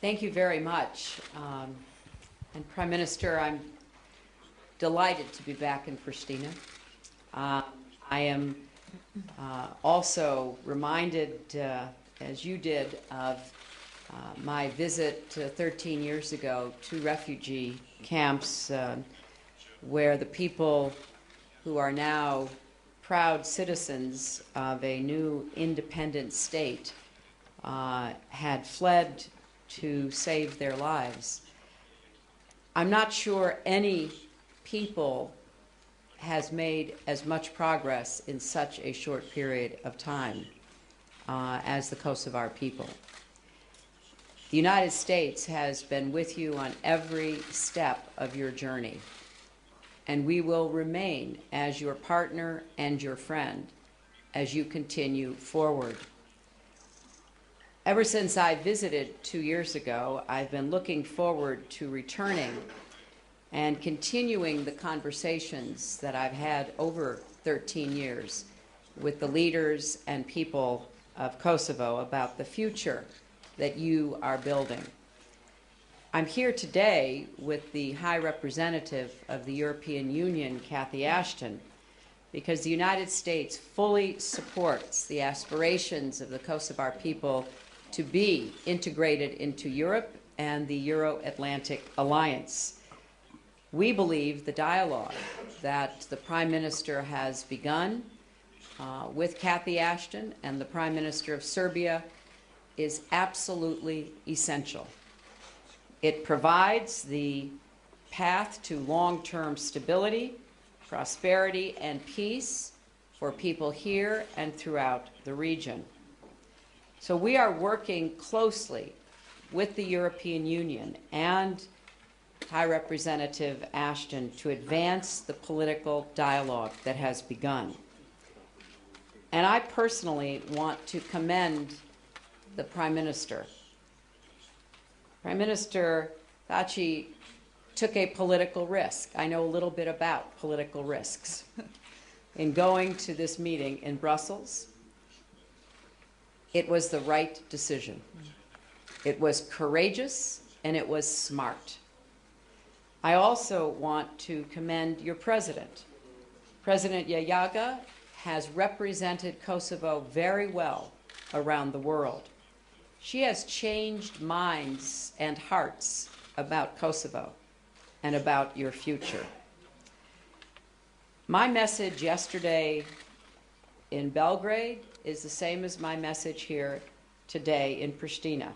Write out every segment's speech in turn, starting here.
Thank you very much. And Prime Minister, I'm delighted to be back in Pristina. I am also reminded, as you did, of my visit 13 years ago to refugee camps where the people who are now proud citizens of a new independent state had fled to save their lives. I'm not sure any people has made as much progress in such a short period of time as the Kosovar people. The United States has been with you on every step of your journey, and we will remain as your partner and your friend as you continue forward. Ever since I visited 2 years ago, I've been looking forward to returning and continuing the conversations that I've had over 13 years with the leaders and people of Kosovo about the future that you are building. I'm here today with the High Representative of the European Union, Cathy Ashton, because the United States fully supports the aspirations of the Kosovar people to be integrated into Europe and the Euro-Atlantic Alliance. We believe the dialogue that the Prime Minister has begun with Cathy Ashton and the Prime Minister of Serbia is absolutely essential. It provides the path to long-term stability, prosperity, and peace for people here and throughout the region. So we are working closely with the European Union and High Representative Ashton to advance the political dialogue that has begun. And I personally want to commend the Prime Minister. Prime Minister Thaci took a political risk. I know a little bit about political risks in going to this meeting in Brussels. It was the right decision. It was courageous and it was smart. I also want to commend your president. President Yayaga has represented Kosovo very well around the world. She has changed minds and hearts about Kosovo and about your future. My message yesterday in Belgrade is the same as my message here today in Pristina.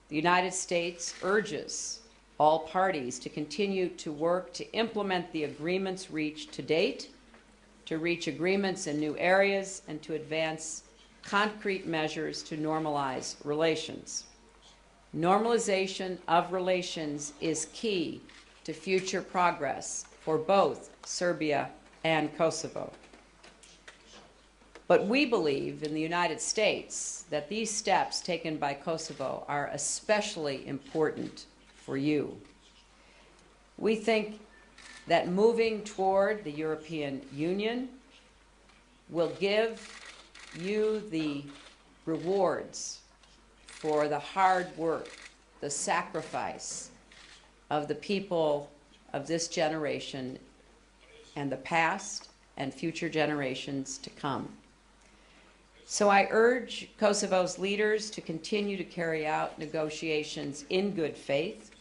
The United States urges all parties to continue to work to implement the agreements reached to date, to reach agreements in new areas, and to advance concrete measures to normalize relations. Normalization of relations is key to future progress for both Serbia and Kosovo. But we believe in the United States that these steps taken by Kosovo are especially important for you. We think that moving toward the European Union will give you the rewards for the hard work, the sacrifice of the people of this generation and the past and future generations to come. So I urge Kosovo's leaders to continue to carry out negotiations in good faith.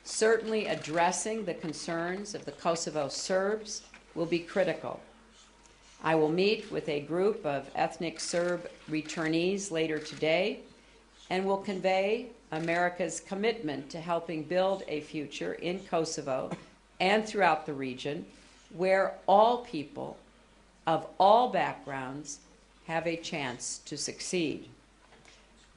Certainly addressing the concerns of the Kosovo Serbs will be critical. I will meet with a group of ethnic Serb returnees later today and will convey America's commitment to helping build a future in Kosovo and throughout the region where all people of all backgrounds have a chance to succeed.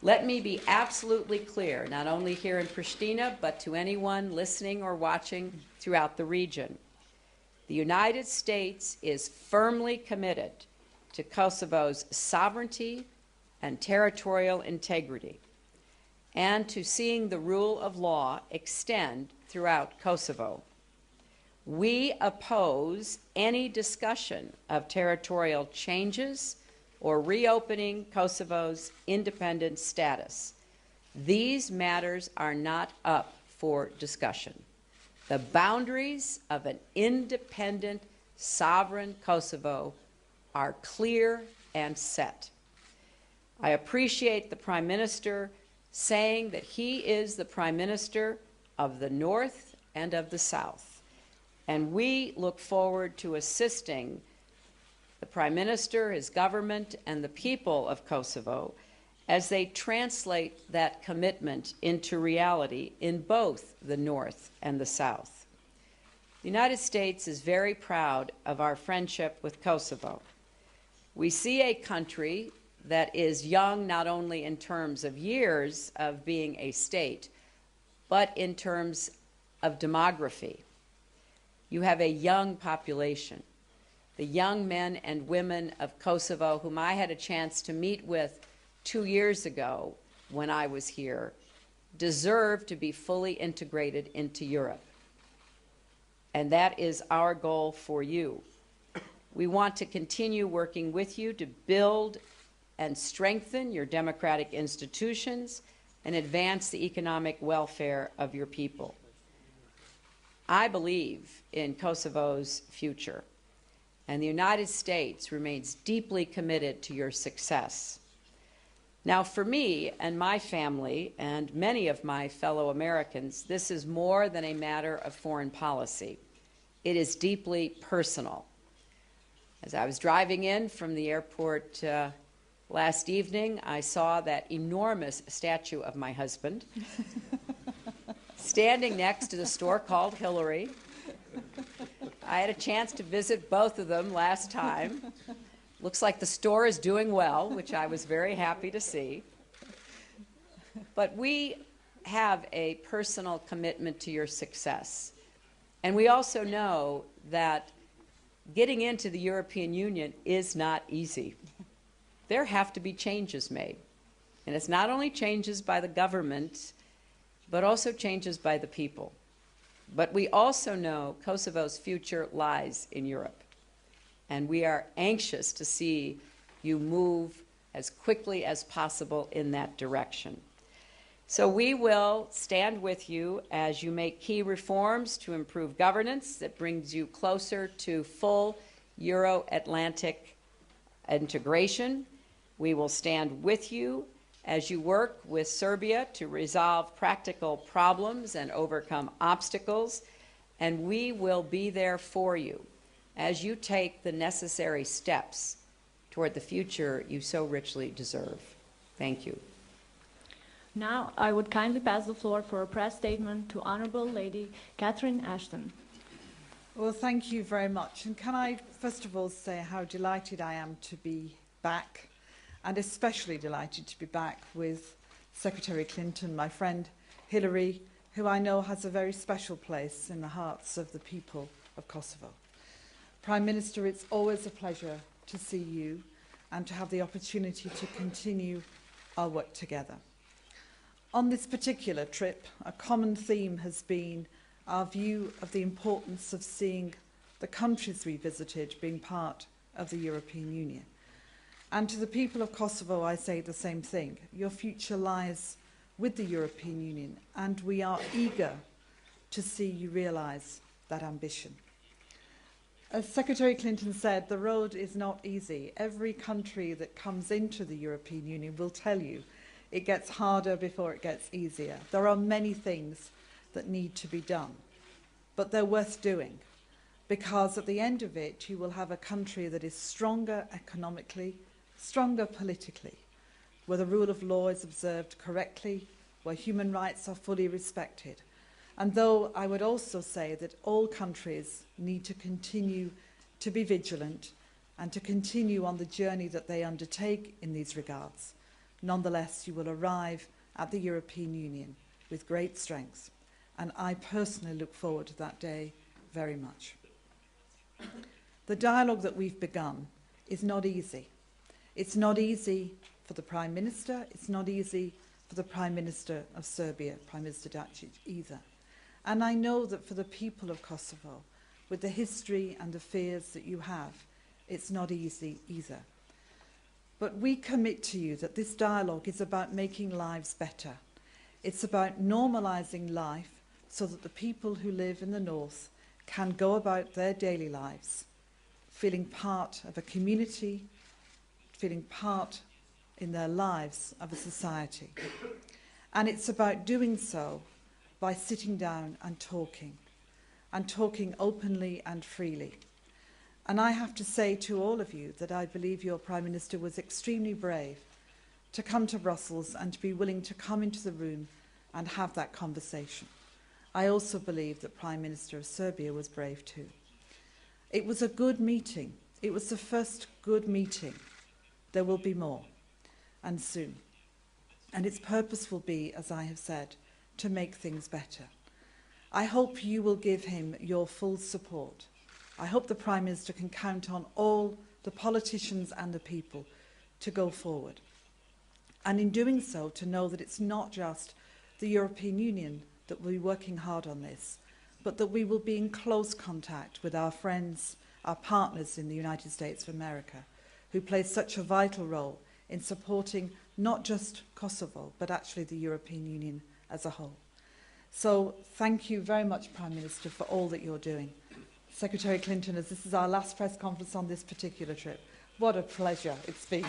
Let me be absolutely clear, not only here in Pristina, but to anyone listening or watching throughout the region. The United States is firmly committed to Kosovo's sovereignty and territorial integrity, and to seeing the rule of law extend throughout Kosovo. We oppose any discussion of territorial changes or reopening Kosovo's independent status. These matters are not up for discussion. The boundaries of an independent, sovereign Kosovo are clear and set. I appreciate the Prime Minister saying that he is the Prime Minister of the North and of the South, and we look forward to assisting the Prime Minister, his government, and the people of Kosovo as they translate that commitment into reality in both the North and the South. The United States is very proud of our friendship with Kosovo. We see a country that is young not only in terms of years of being a state, but in terms of demography. You have a young population. The young men and women of Kosovo, whom I had a chance to meet with 2 years ago when I was here, deserve to be fully integrated into Europe. And that is our goal for you. We want to continue working with you to build and strengthen your democratic institutions and advance the economic welfare of your people. I believe in Kosovo's future, and the United States remains deeply committed to your success. Now, for me and my family and many of my fellow Americans, this is more than a matter of foreign policy. It is deeply personal. As I was driving in from the airport last evening, I saw that enormous statue of my husband standing next to the store called Hillary. I had a chance to visit both of them last time. Looks like the store is doing well, which I was very happy to see. But we have a personal commitment to your success. And we also know that getting into the European Union is not easy. There have to be changes made. And it's not only changes by the government, but also changes by the people. But we also know Kosovo's future lies in Europe. And we are anxious to see you move as quickly as possible in that direction. So we will stand with you as you make key reforms to improve governance that brings you closer to full Euro-Atlantic integration. We will stand with you as you work with Serbia to resolve practical problems and overcome obstacles, and we will be there for you as you take the necessary steps toward the future you so richly deserve. Thank you. Now, I would kindly pass the floor for a press statement to Honourable Lady Catherine Ashton. Well, thank you very much. And can I first of all say how delighted I am to be back, and especially delighted to be back with Secretary Clinton, my friend Hillary, who I know has a very special place in the hearts of the people of Kosovo. Prime Minister, it's always a pleasure to see you and to have the opportunity to continue our work together. On this particular trip, a common theme has been our view of the importance of seeing the countries we visited being part of the European Union. And to the people of Kosovo, I say the same thing. Your future lies with the European Union, and we are eager to see you realise that ambition. As Secretary Clinton said, the road is not easy. Every country that comes into the European Union will tell you it gets harder before it gets easier. There are many things that need to be done, but they're worth doing, because at the end of it, you will have a country that is stronger economically, stronger politically, where the rule of law is observed correctly, where human rights are fully respected. And though I would also say that all countries need to continue to be vigilant and to continue on the journey that they undertake in these regards, nonetheless, you will arrive at the European Union with great strength. And I personally look forward to that day very much. The dialogue that we've begun is not easy. It's not easy for the Prime Minister. It's not easy for the Prime Minister of Serbia, Prime Minister Dacic, either. And I know that for the people of Kosovo, with the history and the fears that you have, it's not easy either. But we commit to you that this dialogue is about making lives better, It's about normalising life so that the people who live in the north can go about their daily lives feeling part of a community, feeling part in their lives of a society. And it's about doing so by sitting down and talking openly and freely. And I have to say to all of you that I believe your Prime Minister was extremely brave to come to Brussels and to be willing to come into the room and have that conversation. I also believe that Prime Minister of Serbia was brave too. It was a good meeting. It was the first good meeting. There will be more, and soon. And its purpose will be, as I have said, to make things better. I hope you will give him your full support. I hope the Prime Minister can count on all the politicians and the people to go forward. And in doing so, to know that it's not just the European Union that will be working hard on this, but that we will be in close contact with our friends, our partners in the United States of America, who play such a vital role in supporting not just Kosovo, but actually the European Union as a whole. So thank you very much, Prime Minister, for all that you're doing. Secretary Clinton, as this is our last press conference on this particular trip, what a pleasure it's been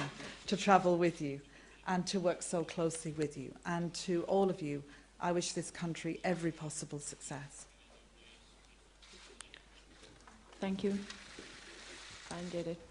to travel with you and to work so closely with you. And to all of you, I wish this country every possible success. Thank you. I did it.